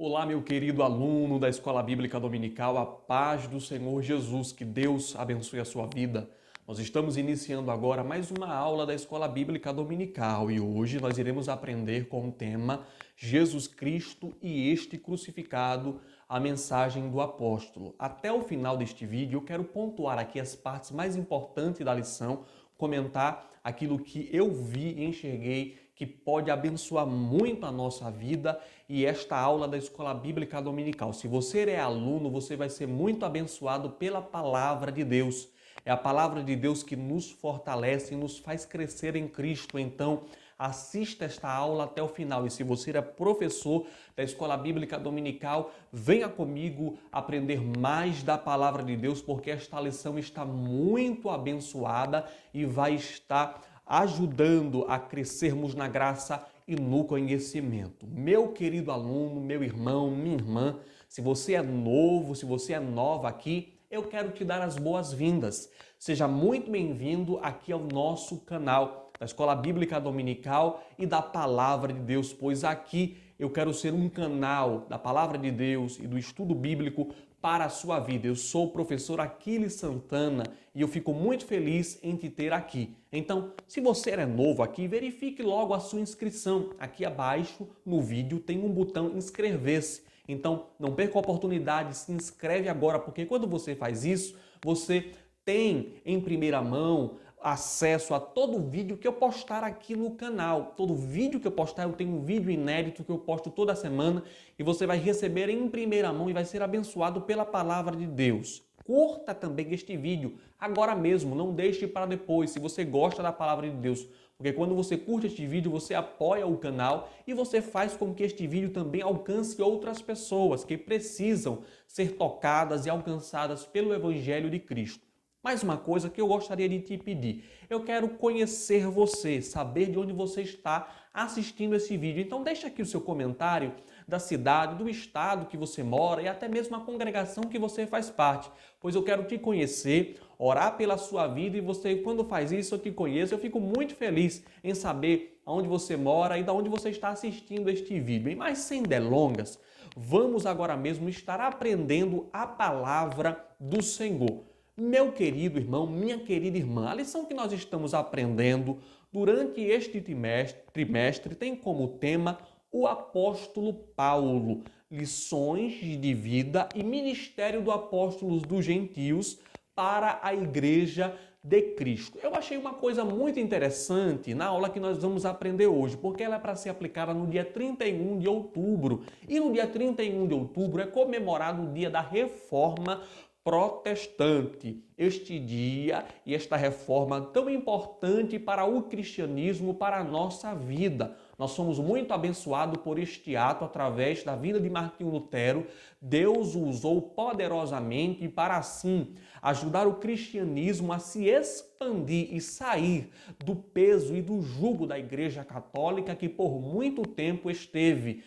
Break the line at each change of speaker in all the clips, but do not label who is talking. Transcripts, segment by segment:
Olá, meu querido aluno da Escola Bíblica Dominical, a paz do Senhor Jesus, que Deus abençoe a sua vida. Nós estamos iniciando agora mais uma aula da Escola Bíblica Dominical e hoje nós iremos aprender com o tema Jesus Cristo e este crucificado, a mensagem do apóstolo. Até o final deste vídeo eu quero pontuar aqui as partes mais importantes da lição, comentar aquilo que eu vi e enxerguei que pode abençoar muito a nossa vida e esta aula da Escola Bíblica Dominical. Se você é aluno, você vai ser muito abençoado pela palavra de Deus. É a palavra de Deus que nos fortalece e nos faz crescer em Cristo. Então, assista esta aula até o final. E se você é professor da Escola Bíblica Dominical, venha comigo aprender mais da palavra de Deus, porque esta lição está muito abençoada e vai estar ajudando a crescermos na graça e no conhecimento. Meu querido aluno, meu irmão, minha irmã, se você é novo, se você é nova aqui, eu quero te dar as boas-vindas. Seja muito bem-vindo aqui ao nosso canal da Escola Bíblica Dominical e da Palavra de Deus, pois aqui eu quero ser um canal da Palavra de Deus e do estudo bíblico para a sua vida. Eu sou o professor Aquiles Santana e eu fico muito feliz em te ter aqui. Então, se você é novo aqui, verifique logo a sua inscrição. Aqui abaixo no vídeo tem um botão inscrever-se. Então, não perca a oportunidade, se inscreve agora, porque quando você faz isso, você tem em primeira mão acesso a todo vídeo que eu postar aqui no canal. Todo vídeo que eu postar, eu tenho um vídeo inédito que eu posto toda semana e você vai receber em primeira mão e vai ser abençoado pela palavra de Deus. Curta também este vídeo agora mesmo, não deixe para depois, se você gosta da palavra de Deus. Porque quando você curte este vídeo, você apoia o canal e você faz com que este vídeo também alcance outras pessoas que precisam ser tocadas e alcançadas pelo Evangelho de Cristo. Mais uma coisa que eu gostaria de te pedir. Eu quero conhecer você, saber de onde você está assistindo esse vídeo. Então deixa aqui o seu comentário da cidade, do estado que você mora e até mesmo a congregação que você faz parte. Pois eu quero te conhecer, orar pela sua vida e você, quando faz isso, eu te conheço. Eu fico muito feliz em saber aonde você mora e de onde você está assistindo este vídeo. E mais sem delongas, vamos agora mesmo estar aprendendo a palavra do Senhor. Meu querido irmão, minha querida irmã, a lição que nós estamos aprendendo durante este trimestre tem como tema o apóstolo Paulo, lições de vida e ministério do apóstolo dos gentios para a igreja de Cristo. Eu achei uma coisa muito interessante na aula que nós vamos aprender hoje, porque ela é para ser aplicada no dia 31 de outubro. E no dia 31 de outubro é comemorado o dia da Reforma Protestante. Este dia e esta reforma tão importante para o cristianismo, para a nossa vida. Nós somos muito abençoados por este ato através da vida de Martinho Lutero. Deus o usou poderosamente para assim ajudar o cristianismo a se expandir e sair do peso e do jugo da Igreja Católica, que por muito tempo esteve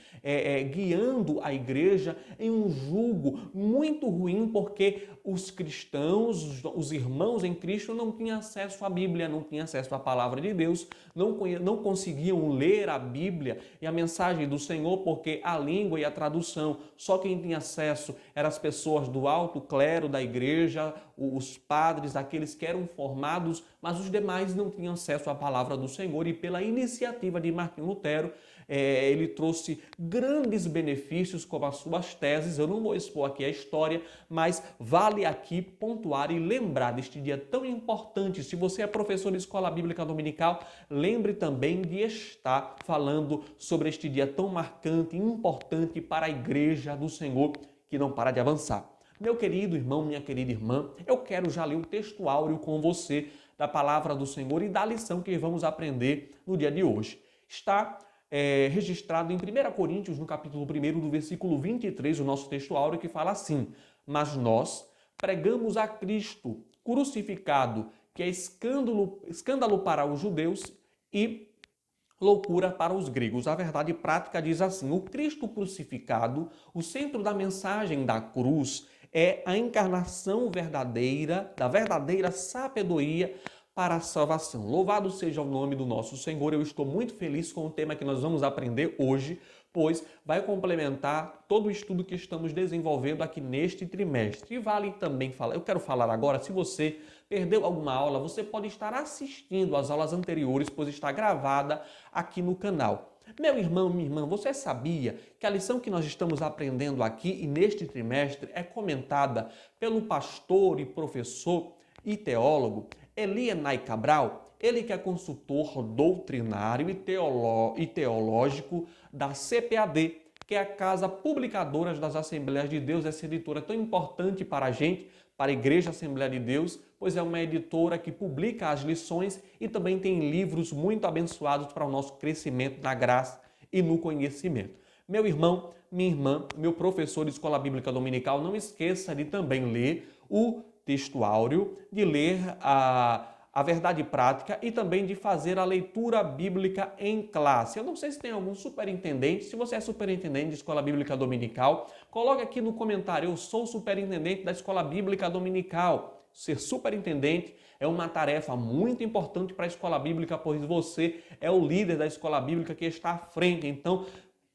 guiando a igreja em um jugo muito ruim, porque os cristãos, os irmãos em Cristo não tinham acesso à Bíblia, não tinham acesso à palavra de Deus, não conseguiam ler a Bíblia e a mensagem do Senhor, porque a língua e a tradução, só quem tinha acesso eram as pessoas do alto clero da igreja, os padres, aqueles que eram formados, mas os demais não tinham acesso à palavra do Senhor. E pela iniciativa de Martinho Lutero, ele trouxe grandes benefícios como as suas teses. Eu não vou expor aqui a história, mas vale aqui pontuar e lembrar deste dia tão importante. Se você é professor de Escola Bíblica Dominical, lembre também de estar falando sobre este dia tão marcante e importante para a Igreja do Senhor, que não para de avançar. Meu querido irmão, minha querida irmã, eu quero já ler o texto áureo com você da palavra do Senhor e da lição que vamos aprender no dia de hoje. Está registrado em 1 Coríntios, no capítulo 1, do versículo 23, o nosso texto áureo, que fala assim: mas nós pregamos a Cristo crucificado, que é escândalo para os judeus e loucura para os gregos. A verdade prática diz assim: o Cristo crucificado, o centro da mensagem da cruz, é a encarnação verdadeira, da verdadeira sabedoria para a salvação. Louvado seja o nome do nosso Senhor. Eu estou muito feliz com o tema que nós vamos aprender hoje, pois vai complementar todo o estudo que estamos desenvolvendo aqui neste trimestre. E vale também falar, eu quero falar agora, se você perdeu alguma aula, você pode estar assistindo às aulas anteriores, pois está gravada aqui no canal. Meu irmão, minha irmã, você sabia que a lição que nós estamos aprendendo aqui e neste trimestre é comentada pelo pastor e professor e teólogo Elienay Cabral? Ele que é consultor doutrinário e teológico da CPAD, que é a Casa Publicadora das Assembleias de Deus, essa editora tão importante para a gente, para a Igreja Assembleia de Deus, pois é uma editora que publica as lições e também tem livros muito abençoados para o nosso crescimento na graça e no conhecimento. Meu irmão, minha irmã, meu professor de Escola Bíblica Dominical, não esqueça de também ler o texto áureo, de ler a verdade prática e também de fazer a leitura bíblica em classe. Eu não sei se tem algum superintendente. Se você é superintendente de Escola Bíblica Dominical, coloque aqui no comentário: eu sou superintendente da Escola Bíblica Dominical. Ser superintendente é uma tarefa muito importante para a Escola Bíblica, pois você é o líder da Escola Bíblica que está à frente. Então,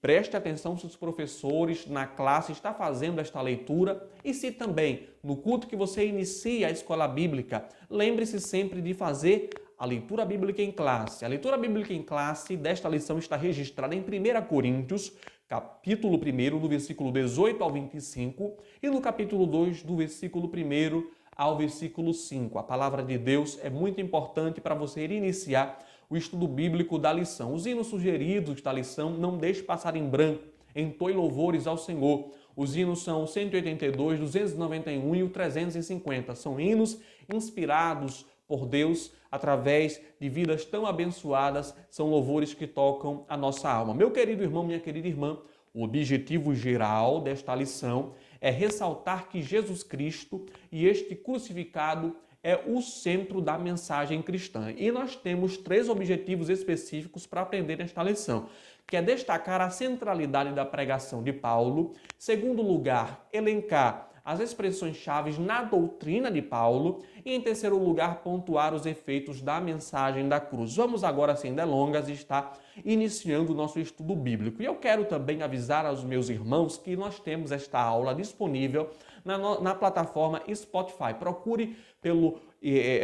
preste atenção se os professores na classe estão fazendo esta leitura e se também no culto que você inicia a escola bíblica, lembre-se sempre de fazer a leitura bíblica em classe. A leitura bíblica em classe desta lição está registrada em 1 Coríntios, capítulo 1, do versículo 18 ao 25 e no capítulo 2, do versículo 1 ao versículo 5. A palavra de Deus é muito importante para você iniciar o estudo bíblico da lição. Os hinos sugeridos da lição não deixe passar em branco. Entoe louvores ao Senhor. Os hinos são o 182, 291 e o 350. São hinos inspirados por Deus através de vidas tão abençoadas. São louvores que tocam a nossa alma. Meu querido irmão, minha querida irmã, o objetivo geral desta lição é ressaltar que Jesus Cristo e este crucificado é o centro da mensagem cristã. E nós temos 3 objetivos específicos para aprender nesta lição, que é destacar a centralidade da pregação de Paulo. Segundo lugar, elencar as expressões-chave na doutrina de Paulo. E em terceiro lugar, pontuar os efeitos da mensagem da cruz. Vamos agora, sem delongas, estar iniciando o nosso estudo bíblico. E eu quero também avisar aos meus irmãos que nós temos esta aula disponível na plataforma Spotify. Procure pelo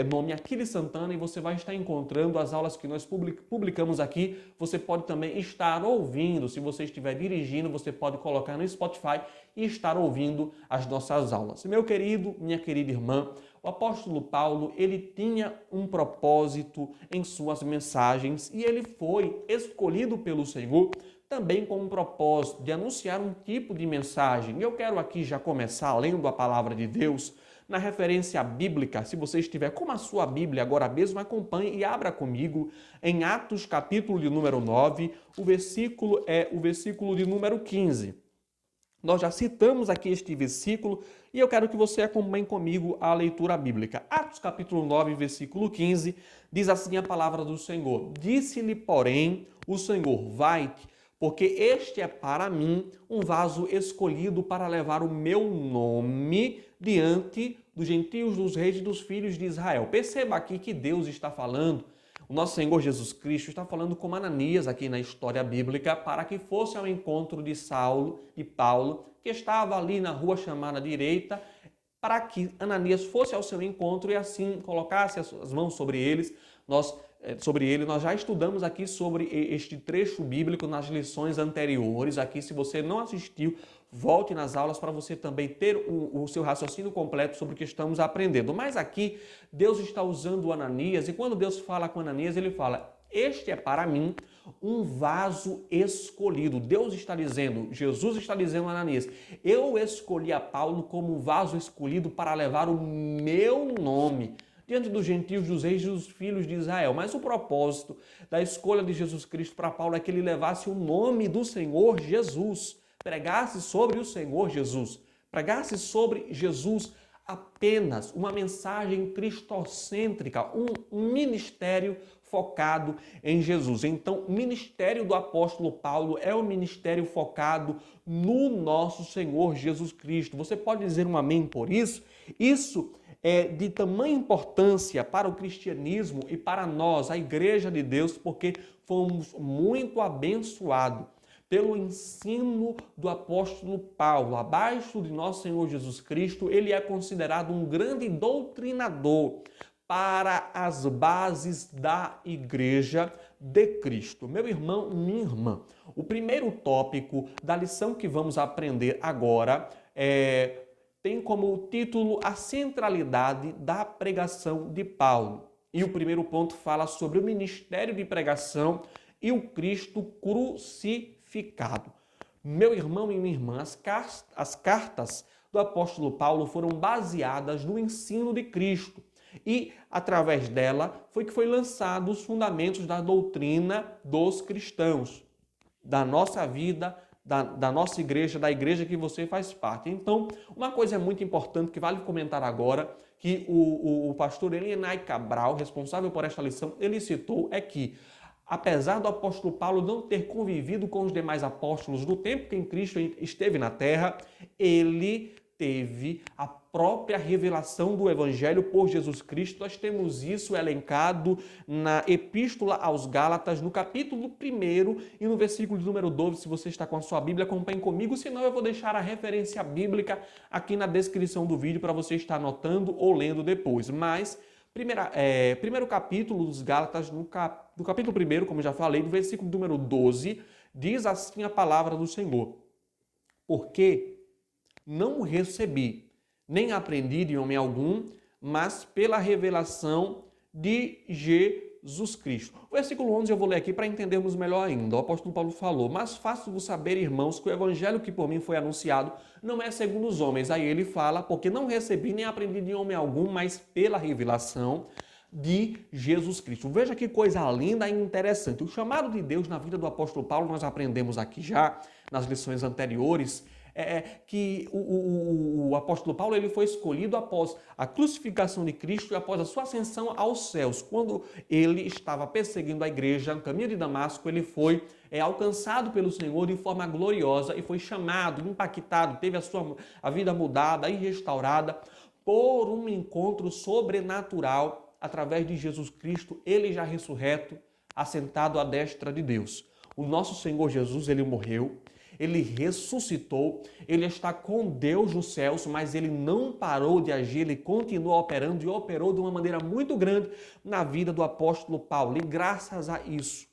nome Aquiles Santana e você vai estar encontrando as aulas que nós publicamos aqui. Você pode também estar ouvindo, se você estiver dirigindo, você pode colocar no Spotify e estar ouvindo as nossas aulas. Meu querido, minha querida irmã, o apóstolo Paulo, ele tinha um propósito em suas mensagens e ele foi escolhido pelo Senhor também com um propósito de anunciar um tipo de mensagem. Eu quero aqui já começar lendo a palavra de Deus na referência bíblica. Se você estiver com a sua Bíblia agora mesmo, acompanhe e abra comigo em Atos, capítulo de número 9, o versículo é o versículo de número 15. Nós já citamos aqui este versículo e eu quero que você acompanhe comigo a leitura bíblica. Atos capítulo 9, versículo 15, diz assim a palavra do Senhor: Disse-lhe, porém, o Senhor: vai-te, porque este é para mim um vaso escolhido para levar o meu nome diante dos gentios, dos reis e dos filhos de Israel. Perceba aqui que Deus está falando, o nosso Senhor Jesus Cristo está falando com Ananias aqui na história bíblica para que fosse ao encontro de Saulo e Paulo, que estava ali na rua chamada Direita, para que Ananias fosse ao seu encontro e assim colocasse as mãos sobre eles. Nós já estudamos aqui sobre este trecho bíblico nas lições anteriores. Aqui, se você não assistiu, volte nas aulas para você também ter o seu raciocínio completo sobre o que estamos aprendendo. Mas aqui, Deus está usando o Ananias e quando Deus fala com Ananias, ele fala: este é para mim um vaso escolhido. Deus está dizendo, Jesus está dizendo a Ananias: eu escolhi a Paulo como um vaso escolhido para levar o meu nome diante dos gentios, dos reis e dos filhos de Israel. Mas o propósito da escolha de Jesus Cristo para Paulo é que ele levasse o nome do Senhor Jesus, pregasse sobre o Senhor Jesus, pregasse sobre Jesus apenas, uma mensagem cristocêntrica, um ministério focado em Jesus. Então, o ministério do apóstolo Paulo é um ministério focado no nosso Senhor Jesus Cristo. Você pode dizer um amém por isso? Isso é de tamanha importância para o cristianismo e para nós, a Igreja de Deus, porque fomos muito abençoados pelo ensino do apóstolo Paulo, abaixo de nosso Senhor Jesus Cristo, ele é considerado um grande doutrinador para as bases da Igreja de Cristo. Meu irmão, minha irmã, o primeiro tópico da lição que vamos aprender agora tem como título a centralidade da pregação de Paulo. E o primeiro ponto fala sobre o ministério de pregação e o Cristo crucificado. Meu irmão e minha irmã, as cartas do apóstolo Paulo foram baseadas no ensino de Cristo. E, através dela, foi lançados os fundamentos da doutrina dos cristãos, da nossa vida, da nossa igreja, da igreja que você faz parte. Então, uma coisa muito importante que vale comentar agora, que o pastor Elienay Cabral, responsável por esta lição, ele citou, é que, apesar do apóstolo Paulo não ter convivido com os demais apóstolos no tempo que em Cristo esteve na terra, ele teve a própria revelação do Evangelho por Jesus Cristo. Nós temos isso elencado na Epístola aos Gálatas, no capítulo 1 e no versículo de número 12. Se você está com a sua Bíblia, acompanhe comigo, senão eu vou deixar a referência bíblica aqui na descrição do vídeo para você estar anotando ou lendo depois. Mas, primeiro capítulo dos Gálatas, no capítulo 1, como já falei, no versículo número 12, diz assim a palavra do Senhor: porque não o recebi, nem aprendi de homem algum, mas pela revelação de Jesus Cristo. O versículo 11 eu vou ler aqui para entendermos melhor ainda. O apóstolo Paulo falou: mas faço-vos saber, irmãos, que o evangelho que por mim foi anunciado não é segundo os homens. Aí ele fala: porque não recebi nem aprendi de homem algum, mas pela revelação de Jesus Cristo. Veja que coisa linda e interessante. O chamado de Deus na vida do apóstolo Paulo, nós aprendemos aqui já nas lições anteriores, que o apóstolo Paulo ele foi escolhido após a crucificação de Cristo e após a sua ascensão aos céus. Quando ele estava perseguindo a igreja no caminho de Damasco, ele foi alcançado pelo Senhor de forma gloriosa e foi chamado, impactado, teve a vida mudada e restaurada por um encontro sobrenatural através de Jesus Cristo, ele já ressurreto, assentado à destra de Deus. O nosso Senhor Jesus, ele morreu, ele ressuscitou, ele está com Deus nos céus, mas ele não parou de agir, ele continua operando e operou de uma maneira muito grande na vida do apóstolo Paulo. E graças a isso,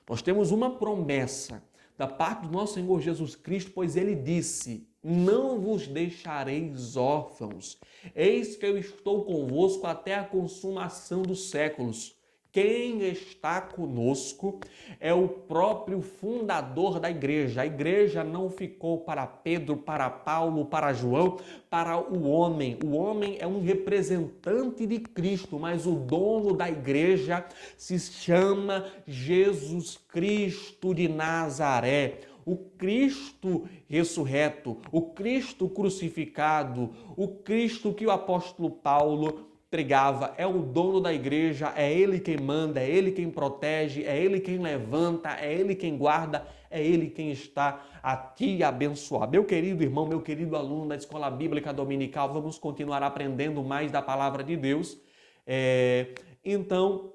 nós temos uma promessa da parte do nosso Senhor Jesus Cristo, pois ele disse: não vos deixareis órfãos, eis que eu estou convosco até a consumação dos séculos. Quem está conosco é o próprio fundador da igreja. A igreja não ficou para Pedro, para Paulo, para João, para o homem. O homem é um representante de Cristo, mas o dono da igreja se chama Jesus Cristo de Nazaré. O Cristo ressurreto, o Cristo crucificado, o Cristo que o apóstolo Paulo pregava, é o dono da igreja, é ele quem manda, é ele quem protege, é ele quem levanta, é ele quem guarda, é ele quem está a te abençoar. Meu querido irmão, meu querido aluno da Escola Bíblica Dominical, vamos continuar aprendendo mais da palavra de Deus. Então,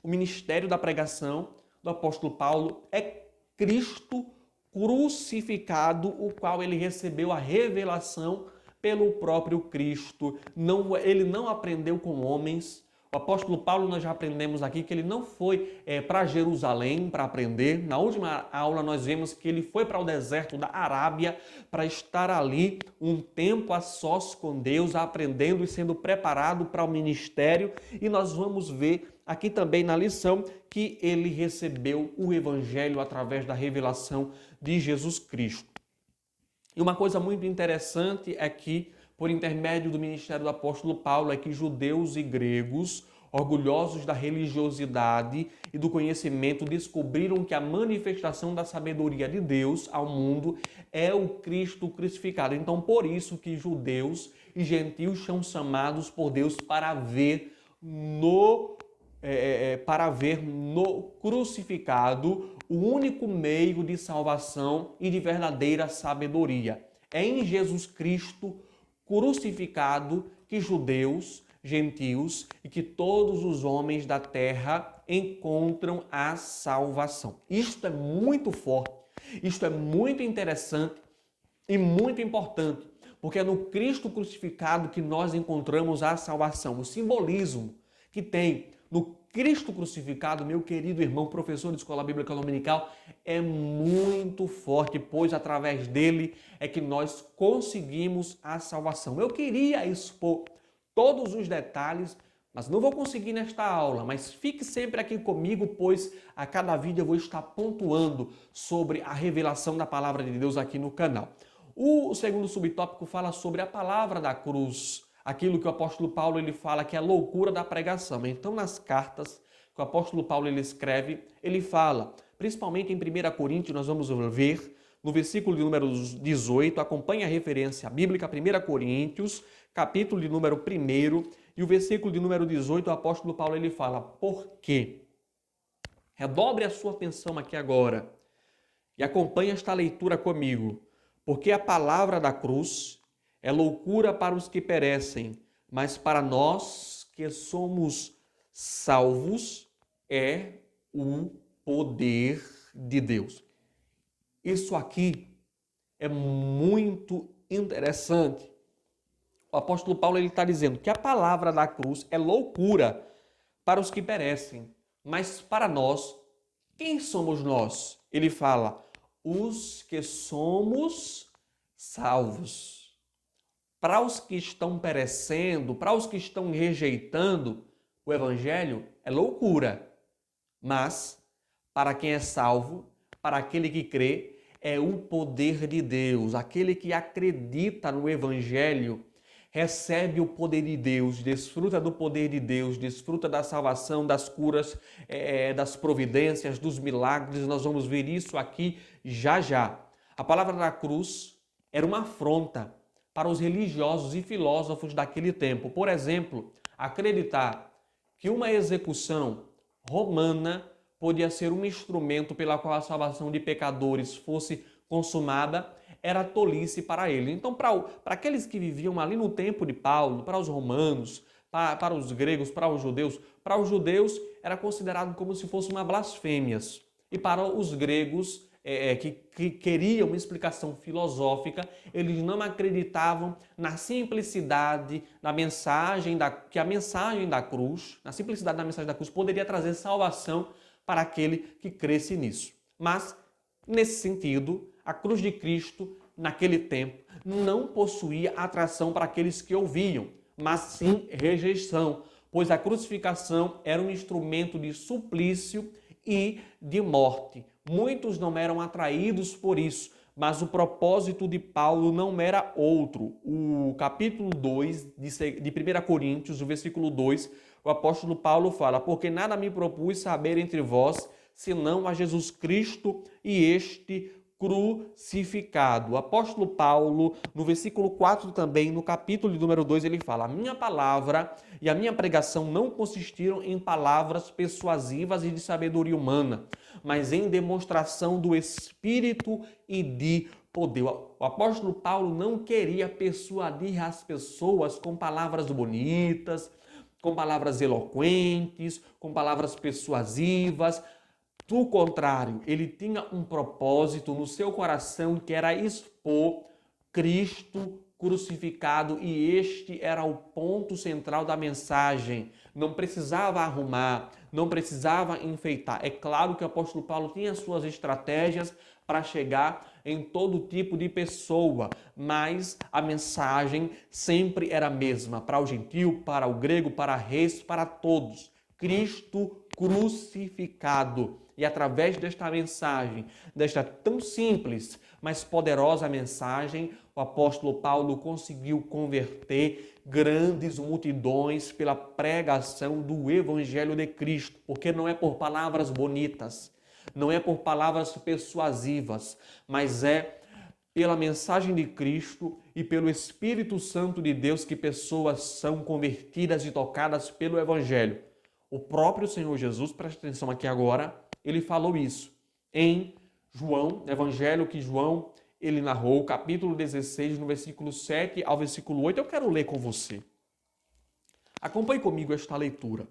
o ministério da pregação do apóstolo Paulo é Cristo crucificado, o qual ele recebeu a revelação pelo próprio Cristo. Ele não aprendeu com homens. O apóstolo Paulo, nós já aprendemos aqui que ele não foi para Jerusalém para aprender. Na última aula nós vemos que ele foi para o deserto da Arábia para estar ali um tempo a sós com Deus, aprendendo e sendo preparado para o ministério. E nós vamos ver aqui também na lição que ele recebeu o evangelho através da revelação de Jesus Cristo. E uma coisa muito interessante é que, por intermédio do ministério do apóstolo Paulo, é que judeus e gregos, orgulhosos da religiosidade e do conhecimento, descobriram que a manifestação da sabedoria de Deus ao mundo é o Cristo crucificado. Então, por isso que judeus e gentios são chamados por Deus para ver no crucificado o único meio de salvação e de verdadeira sabedoria. É em Jesus Cristo crucificado que judeus, gentios e que todos os homens da terra encontram a salvação. Isto é muito forte. Isto é muito interessante e muito importante, porque é no Cristo crucificado que nós encontramos a salvação. O simbolismo que tem no Cristo crucificado, meu querido irmão, professor de Escola Bíblica Dominical, é muito forte, pois através dele é que nós conseguimos a salvação. Eu queria expor todos os detalhes, mas não vou conseguir nesta aula, mas fique sempre aqui comigo, pois a cada vídeo eu vou estar pontuando sobre a revelação da palavra de Deus aqui no canal. O segundo subtópico fala sobre a palavra da cruz, aquilo que o apóstolo Paulo ele fala que é a loucura da pregação. Então, nas cartas que o apóstolo Paulo ele escreve, ele fala, principalmente em 1 Coríntios, nós vamos ver, no versículo de número 18, acompanhe a referência bíblica, 1 Coríntios, capítulo de número 1, e o versículo de número 18, o apóstolo Paulo ele fala, por quê? Redobre a sua atenção aqui agora e acompanhe esta leitura comigo. Porque a palavra da cruz é loucura para os que perecem, mas para nós que somos salvos é o poder de Deus. Isso aqui é muito interessante. O apóstolo Paulo está dizendo que a palavra da cruz é loucura para os que perecem, mas para nós, quem somos nós? Ele fala, os que somos salvos. Para os que estão perecendo, para os que estão rejeitando o evangelho, é loucura. Mas, para quem é salvo, para aquele que crê, é o poder de Deus. Aquele que acredita no evangelho, recebe o poder de Deus, desfruta do poder de Deus, desfruta da salvação, das curas, das providências, dos milagres. Nós vamos ver isso aqui já já. A palavra da cruz era uma afronta para os religiosos e filósofos daquele tempo. Por exemplo, acreditar que uma execução romana podia ser um instrumento pela qual a salvação de pecadores fosse consumada era tolice para ele. Então, para aqueles que viviam ali no tempo de Paulo, para os romanos, para os gregos, para os judeus era considerado como se fosse uma blasfêmia. E para os gregos, que queriam uma explicação filosófica, eles não acreditavam na simplicidade da mensagem, que a mensagem da cruz, na simplicidade da mensagem da cruz, poderia trazer salvação para aquele que cresce nisso. Mas, nesse sentido, a cruz de Cristo, naquele tempo, não possuía atração para aqueles que ouviam, mas sim rejeição, pois a crucificação era um instrumento de suplício e de morte. Muitos não eram atraídos por isso, mas o propósito de Paulo não era outro. O capítulo 2 de 1 Coríntios, o versículo 2, o apóstolo Paulo fala, porque nada me propus saber entre vós, senão a Jesus Cristo e este crucificado. O apóstolo Paulo, no versículo 4 também, no capítulo número 2, ele fala, a minha palavra e a minha pregação não consistiram em palavras persuasivas e de sabedoria humana, mas em demonstração do Espírito e de poder. O apóstolo Paulo não queria persuadir as pessoas com palavras bonitas, com palavras eloquentes, com palavras persuasivas. Do contrário, ele tinha um propósito no seu coração que era expor Cristo crucificado e este era o ponto central da mensagem. Não precisava arrumar, não precisava enfeitar. É claro que o apóstolo Paulo tinha suas estratégias para chegar em todo tipo de pessoa, mas a mensagem sempre era a mesma, para o gentio, para o grego, para reis, para todos. Cristo crucificado. E através desta mensagem, desta tão simples, mas poderosa mensagem, o apóstolo Paulo conseguiu converter grandes multidões pela pregação do Evangelho de Cristo, porque não é por palavras bonitas, não é por palavras persuasivas, mas é pela mensagem de Cristo e pelo Espírito Santo de Deus que pessoas são convertidas e tocadas pelo Evangelho. O próprio Senhor Jesus, preste atenção aqui agora, ele falou isso em João, Evangelho que João ele narrou, capítulo 16, no versículo 7 ao versículo 8. Eu quero ler com você. Acompanhe comigo esta leitura.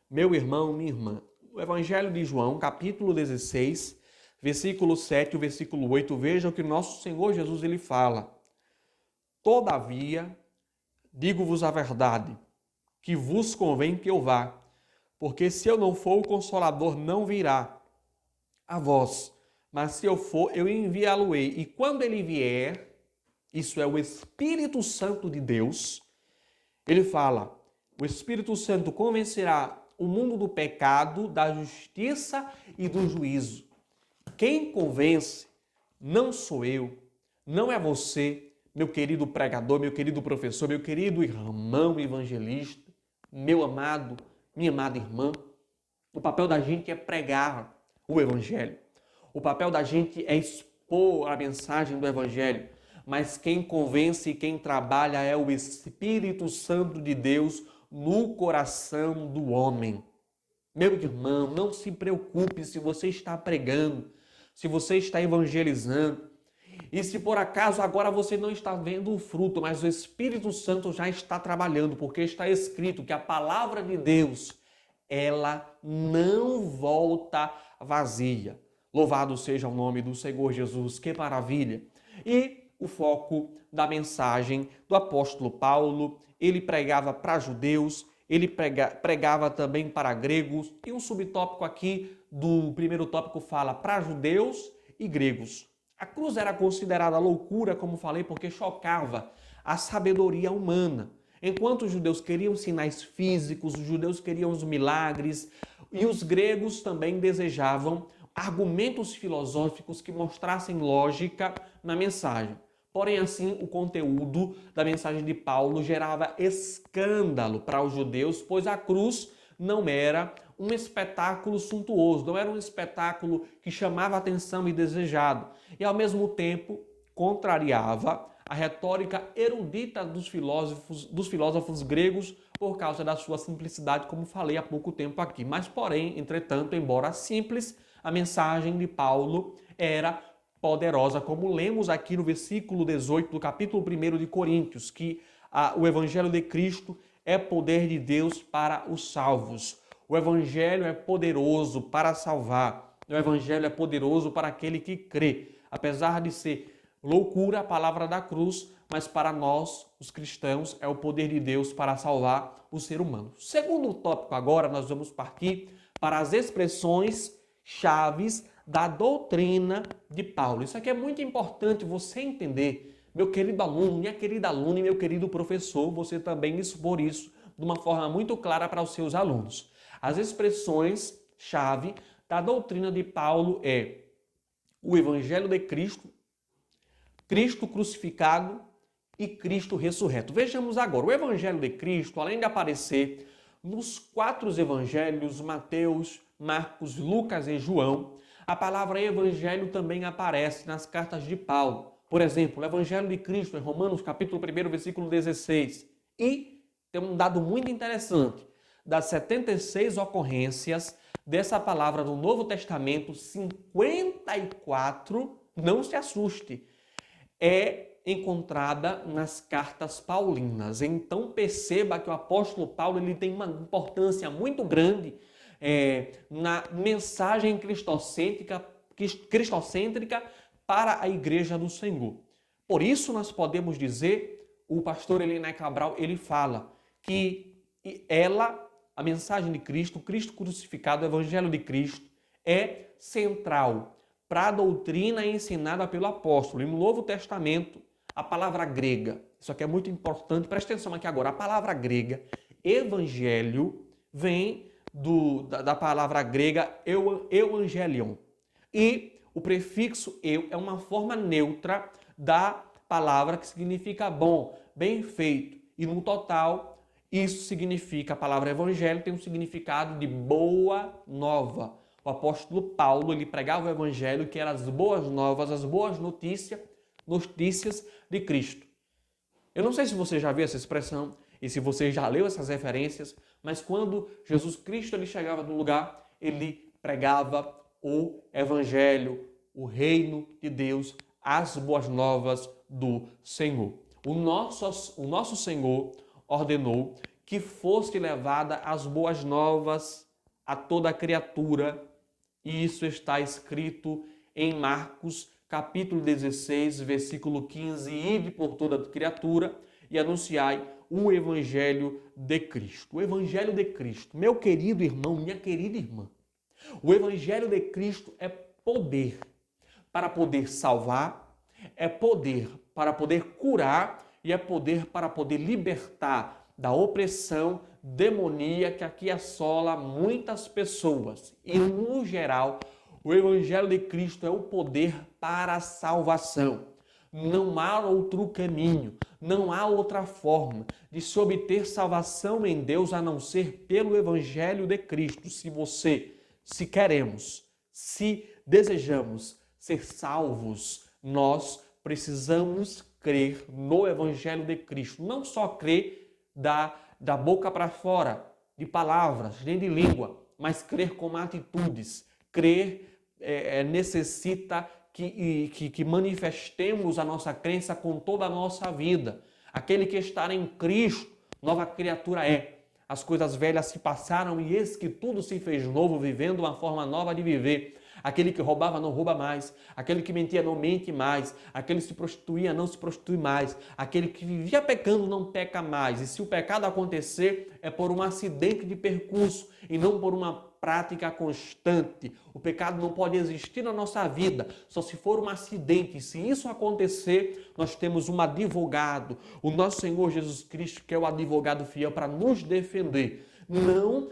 Meu irmão, minha irmã, o Evangelho de João, capítulo 16, versículo 7 e o versículo 8, veja o que nosso Senhor Jesus ele fala. Todavia, digo-vos a verdade, que vos convém que eu vá, porque se eu não for, o Consolador não virá a vós, mas se eu for, eu enviá-lo-ei. E quando ele vier, isso é o Espírito Santo de Deus, ele fala, o Espírito Santo convencerá o mundo do pecado, da justiça e do juízo. Quem convence não sou eu, não é você, meu querido pregador, meu querido professor, meu querido irmão evangelista, meu amado, minha amada irmã. O papel da gente é pregar o Evangelho. O papel da gente é expor a mensagem do Evangelho. Mas quem convence e quem trabalha é o Espírito Santo de Deus no coração do homem. Meu irmão, não se preocupe se você está pregando, se você está evangelizando. E se por acaso agora você não está vendo o fruto, mas o Espírito Santo já está trabalhando, porque está escrito que a palavra de Deus, ela não volta vazia. Louvado seja o nome do Senhor Jesus, que maravilha! E o foco da mensagem do apóstolo Paulo, ele pregava para judeus, ele pregava também para gregos, e um subtópico aqui do primeiro tópico fala para judeus e gregos. A cruz era considerada loucura, como falei, porque chocava a sabedoria humana. Enquanto os judeus queriam sinais físicos, os judeus queriam os milagres, e os gregos também desejavam argumentos filosóficos que mostrassem lógica na mensagem. Porém, assim, o conteúdo da mensagem de Paulo gerava escândalo para os judeus, pois a cruz não era um espetáculo suntuoso, não era um espetáculo que chamava atenção e desejado. E, ao mesmo tempo, contrariava a retórica erudita dos filósofos gregos por causa da sua simplicidade, como falei há pouco tempo aqui. Mas, porém, entretanto, embora simples, a mensagem de Paulo era poderosa, como lemos aqui no versículo 18 do capítulo 1 de Coríntios, que o Evangelho de Cristo é poder de Deus para os salvos. O Evangelho é poderoso para salvar. O Evangelho é poderoso para aquele que crê. Apesar de ser loucura a palavra da cruz, mas para nós, os cristãos, é o poder de Deus para salvar o ser humano. Segundo tópico agora, nós vamos partir para as expressões chaves da doutrina de Paulo. Isso aqui é muito importante você entender. Meu querido aluno, minha querida aluna e meu querido professor, você também expor isso de uma forma muito clara para os seus alunos. As expressões chave da doutrina de Paulo é o Evangelho de Cristo, Cristo crucificado e Cristo ressurreto. Vejamos agora, o Evangelho de Cristo, além de aparecer nos 4 evangelhos, Mateus, Marcos, Lucas e João, a palavra evangelho também aparece nas cartas de Paulo. Por exemplo, o Evangelho de Cristo em Romanos, capítulo 1, versículo 16. E tem um dado muito interessante. Das 76 ocorrências dessa palavra no Novo Testamento, 54, não se assuste, é encontrada nas cartas paulinas. Então perceba que o apóstolo Paulo ele tem uma importância muito grande na mensagem cristocêntrica para a igreja do Senhor. Por isso nós podemos dizer, o pastor Eliné Cabral, ele fala que a mensagem de Cristo, Cristo crucificado, o Evangelho de Cristo, é central para a doutrina ensinada pelo apóstolo. E no Novo Testamento, a palavra grega, isso aqui é muito importante, presta atenção aqui agora, a palavra grega, evangelho, vem da palavra grega euangelion. E o prefixo eu é uma forma neutra da palavra que significa bom, bem feito. E no total, isso significa, a palavra evangelho tem um significado de boa nova. O apóstolo Paulo, ele pregava o evangelho que eram as boas novas, as boas notícias de Cristo. Eu não sei se você já viu essa expressão e se você já leu essas referências, mas quando Jesus Cristo ele chegava no lugar, ele pregava o evangelho, o reino de Deus, as boas novas do Senhor. O nosso Senhor ordenou que fosse levada as boas novas a toda a criatura, e isso está escrito em Marcos, capítulo 16, versículo 15, ide por toda criatura e anunciai o Evangelho de Cristo. O Evangelho de Cristo, meu querido irmão, minha querida irmã, o Evangelho de Cristo é poder para poder salvar, é poder para poder curar e é poder para poder libertar da opressão demoníaca que assola muitas pessoas. E, no geral, o Evangelho de Cristo é o poder para a salvação. Não há outro caminho, não há outra forma de se obter salvação em Deus a não ser pelo Evangelho de Cristo. Se queremos, se desejamos ser salvos, nós precisamos crer no Evangelho de Cristo. Não só crer da boca para fora, de palavras, nem de língua, mas crer com atitudes. Crer necessita que manifestemos a nossa crença com toda a nossa vida. Aquele que está em Cristo, nova criatura é. As coisas velhas se passaram e eis que tudo se fez novo, vivendo uma forma nova de viver. Aquele que roubava não rouba mais, aquele que mentia não mente mais, aquele que se prostituía não se prostitui mais, aquele que vivia pecando não peca mais. E se o pecado acontecer, é por um acidente de percurso e não por uma prática constante. O pecado não pode existir na nossa vida, só se for um acidente. E se isso acontecer, nós temos um advogado, o nosso Senhor Jesus Cristo, que é o advogado fiel para nos defender. Não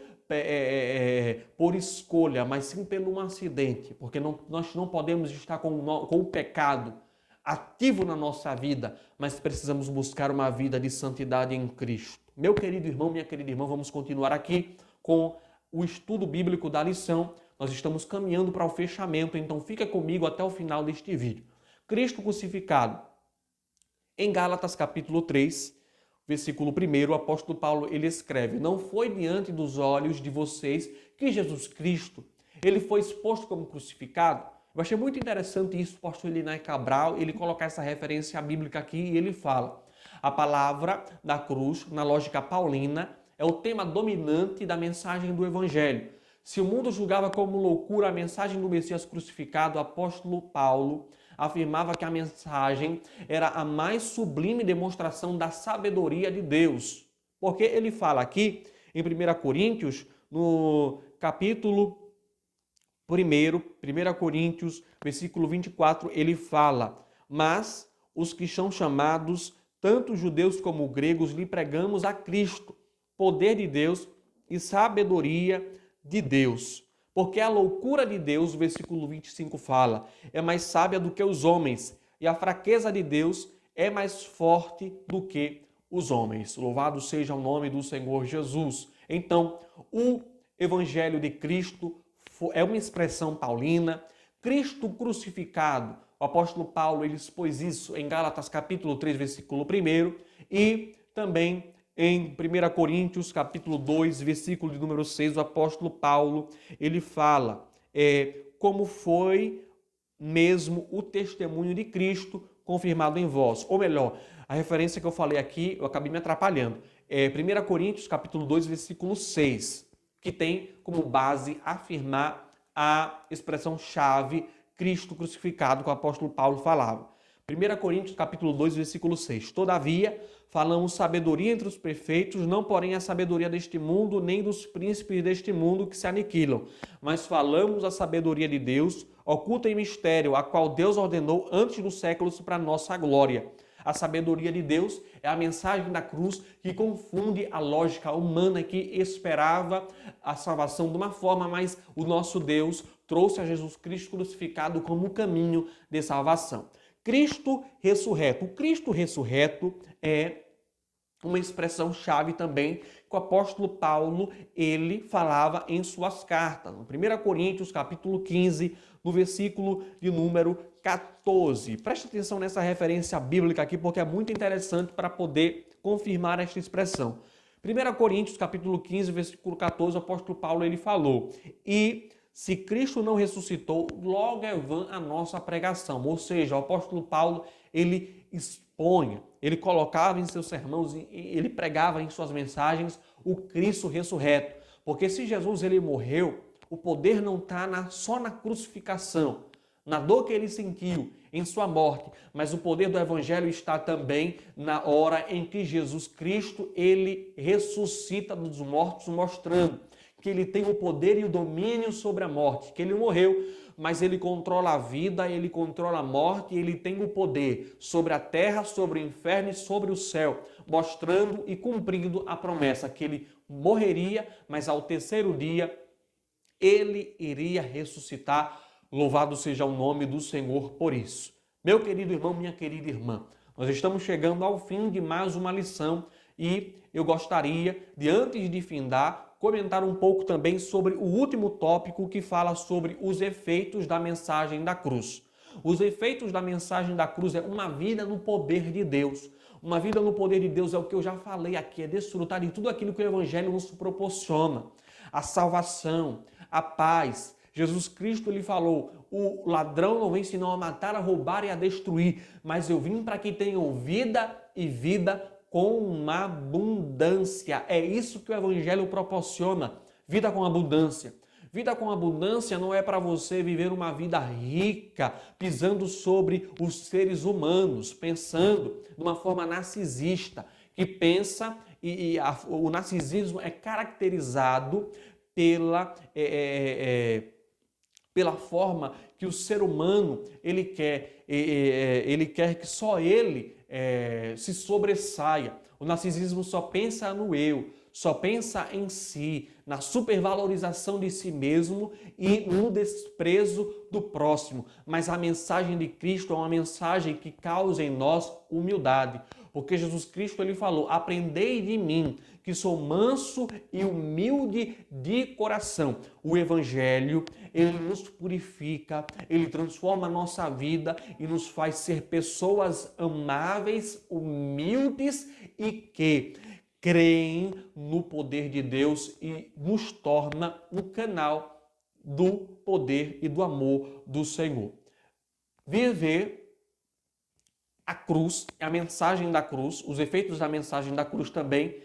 por escolha, mas sim pelo um acidente, porque nós não podemos estar com o pecado ativo na nossa vida, mas precisamos buscar uma vida de santidade em Cristo. Meu querido irmão, minha querida irmã, vamos continuar aqui com o estudo bíblico da lição. Nós estamos caminhando para o fechamento, então fica comigo até o final deste vídeo. Cristo crucificado. Em Gálatas capítulo 3, versículo 1, o apóstolo Paulo ele escreve: não foi diante dos olhos de vocês que Jesus Cristo ele foi exposto como crucificado. Eu achei muito interessante isso, o pastor Elinay Cabral, ele colocar essa referência bíblica aqui e ele fala: a palavra da cruz, na lógica paulina, é o tema dominante da mensagem do Evangelho. Se o mundo julgava como loucura a mensagem do Messias crucificado, o apóstolo Paulo afirmava que a mensagem era a mais sublime demonstração da sabedoria de Deus. Porque ele fala aqui, em 1 Coríntios, no capítulo 1 Coríntios, versículo 24, ele fala: mas os que são chamados, tanto judeus como gregos, lhe pregamos a Cristo, poder de Deus e sabedoria de Deus. Porque a loucura de Deus, o versículo 25 fala, é mais sábia do que os homens, e a fraqueza de Deus é mais forte do que os homens. Louvado seja o nome do Senhor Jesus. Então, o Evangelho de Cristo é uma expressão paulina. Cristo crucificado, o apóstolo Paulo ele expôs isso em Gálatas capítulo 3, versículo 1, e também em 1 Coríntios, capítulo 2, versículo de número 6, o apóstolo Paulo, ele fala como foi mesmo o testemunho de Cristo confirmado em vós. Ou melhor, a referência que eu falei aqui, eu acabei me atrapalhando. 1 Coríntios, capítulo 2, versículo 6, que tem como base afirmar a expressão-chave Cristo crucificado que o apóstolo Paulo falava. 1 Coríntios, capítulo 2, versículo 6. Todavia, falamos sabedoria entre os perfeitos, não porém a sabedoria deste mundo, nem dos príncipes deste mundo que se aniquilam, mas falamos a sabedoria de Deus, oculta em mistério, a qual Deus ordenou antes dos séculos para nossa glória. A sabedoria de Deus é a mensagem da cruz que confunde a lógica humana que esperava a salvação de uma forma, mas o nosso Deus trouxe a Jesus Cristo crucificado como o caminho de salvação. Cristo ressurreto. O Cristo ressurreto é uma expressão-chave também que o apóstolo Paulo ele falava em suas cartas. No 1 Coríntios, capítulo 15, no versículo de número 14. Preste atenção nessa referência bíblica aqui, porque é muito interessante para poder confirmar esta expressão. 1 Coríntios, capítulo 15, versículo 14, o apóstolo Paulo ele falou: e se Cristo não ressuscitou, logo é vã a nossa pregação. Ou seja, o apóstolo Paulo, ele expunha, ele colocava em seus sermões, ele pregava em suas mensagens o Cristo ressurreto. Porque se Jesus ele morreu, o poder não está só na crucificação, na dor que ele sentiu em sua morte, mas o poder do Evangelho está também na hora em que Jesus Cristo, ele ressuscita dos mortos, mostrando que ele tem o poder e o domínio sobre a morte, que ele morreu, mas ele controla a vida, ele controla a morte, ele tem o poder sobre a terra, sobre o inferno e sobre o céu, mostrando e cumprindo a promessa que ele morreria, mas ao terceiro dia ele iria ressuscitar. Louvado seja o nome do Senhor por isso. Meu querido irmão, minha querida irmã, nós estamos chegando ao fim de mais uma lição e eu gostaria de, antes de findar, comentar um pouco também sobre o último tópico que fala sobre os efeitos da mensagem da cruz. Os efeitos da mensagem da cruz é uma vida no poder de Deus. Uma vida no poder de Deus é o que eu já falei aqui, é desfrutar de tudo aquilo que o Evangelho nos proporciona. A salvação, a paz. Jesus Cristo, ele falou, o ladrão não vem senão a matar, a roubar e a destruir, mas eu vim para que tenham vida e vida com uma abundância. É isso que o Evangelho proporciona, vida com abundância. Vida com abundância não é para você viver uma vida rica, pisando sobre os seres humanos, pensando de uma forma narcisista, que pensa, o narcisismo é caracterizado pela forma que o ser humano ele quer que só ele se sobressaia. O narcisismo só pensa no eu, só pensa em si, na supervalorização de si mesmo e no desprezo do próximo. Mas a mensagem de Cristo é uma mensagem que causa em nós humildade. Porque Jesus Cristo ele falou, aprendei de mim, que sou manso e humilde de coração. O Evangelho, ele nos purifica, ele transforma a nossa vida e nos faz ser pessoas amáveis, humildes e que creem no poder de Deus e nos torna um canal do poder e do amor do Senhor. Viver a cruz, a mensagem da cruz, os efeitos da mensagem da cruz também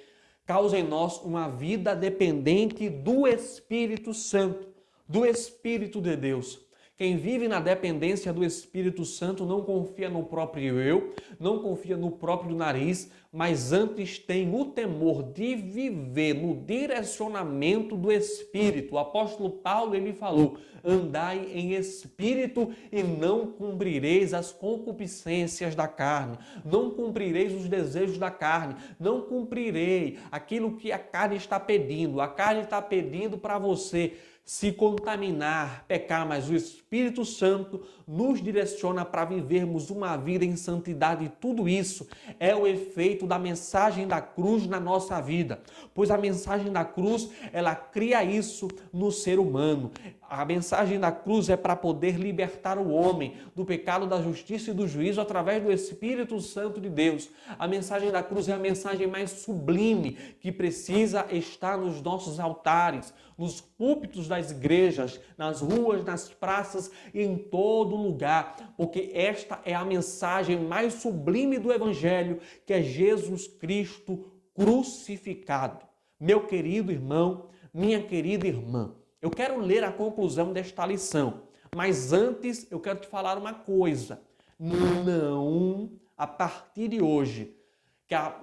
causam em nós uma vida dependente do Espírito Santo, do Espírito de Deus. Quem vive na dependência do Espírito Santo não confia no próprio eu, não confia no próprio nariz, mas antes tem o temor de viver no direcionamento do Espírito. O apóstolo Paulo, ele falou, andai em Espírito e não cumprireis as concupiscências da carne, não cumprireis os desejos da carne, não cumprirei aquilo que a carne está pedindo. A carne está pedindo para você se contaminar, pecar, mas o Espírito Santo nos direciona para vivermos uma vida em santidade e tudo isso é o efeito da mensagem da cruz na nossa vida, pois a mensagem da cruz, ela cria isso no ser humano. A mensagem da cruz é para poder libertar o homem do pecado, da justiça e do juízo através do Espírito Santo de Deus. A mensagem da cruz é a mensagem mais sublime que precisa estar nos nossos altares, nos púlpitos das igrejas, nas ruas, nas praças e em todo lugar, porque esta é a mensagem mais sublime do Evangelho, que é Jesus Cristo crucificado. Meu querido irmão, minha querida irmã, eu quero ler a conclusão desta lição, mas antes eu quero te falar uma coisa. Não, a partir de hoje,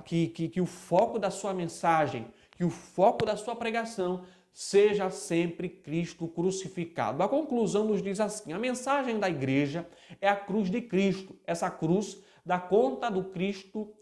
que o foco da sua mensagem, que o foco da sua pregação seja sempre Cristo crucificado. A conclusão nos diz assim, a mensagem da igreja é a cruz de Cristo. Essa cruz dá conta do Cristo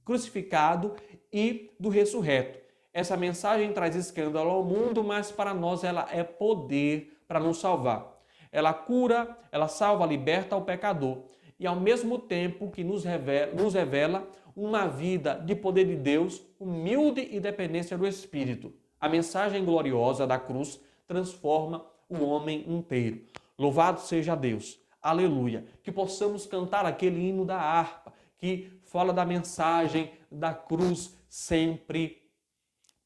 crucificado e do ressurreto. Essa mensagem traz escândalo ao mundo, mas para nós ela é poder para nos salvar. Ela cura, ela salva, liberta o pecador. E ao mesmo tempo que nos revela uma vida de poder de Deus, humilde e dependência do Espírito. A mensagem gloriosa da cruz transforma o homem inteiro. Louvado seja Deus. Aleluia. Que possamos cantar aquele hino da harpa que fala da mensagem da cruz sempre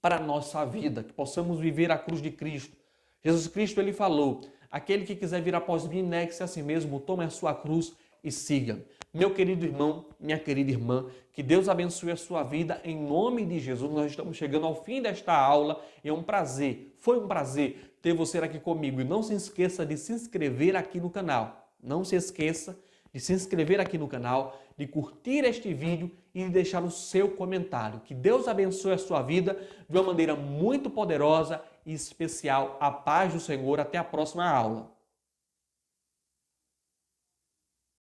para a nossa vida. Que possamos viver a cruz de Cristo. Jesus Cristo, ele falou, aquele que quiser vir após mim, negue-se a si mesmo, tome a sua cruz e siga. Meu querido irmão, minha querida irmã, que Deus abençoe a sua vida em nome de Jesus. Nós estamos chegando ao fim desta aula e é um prazer, foi um prazer ter você aqui comigo. E não se esqueça de se inscrever aqui no canal. Não se esqueça de se inscrever aqui no canal, de curtir este vídeo e de deixar o seu comentário. Que Deus abençoe a sua vida de uma maneira muito poderosa e especial. A paz do Senhor. Até a próxima aula.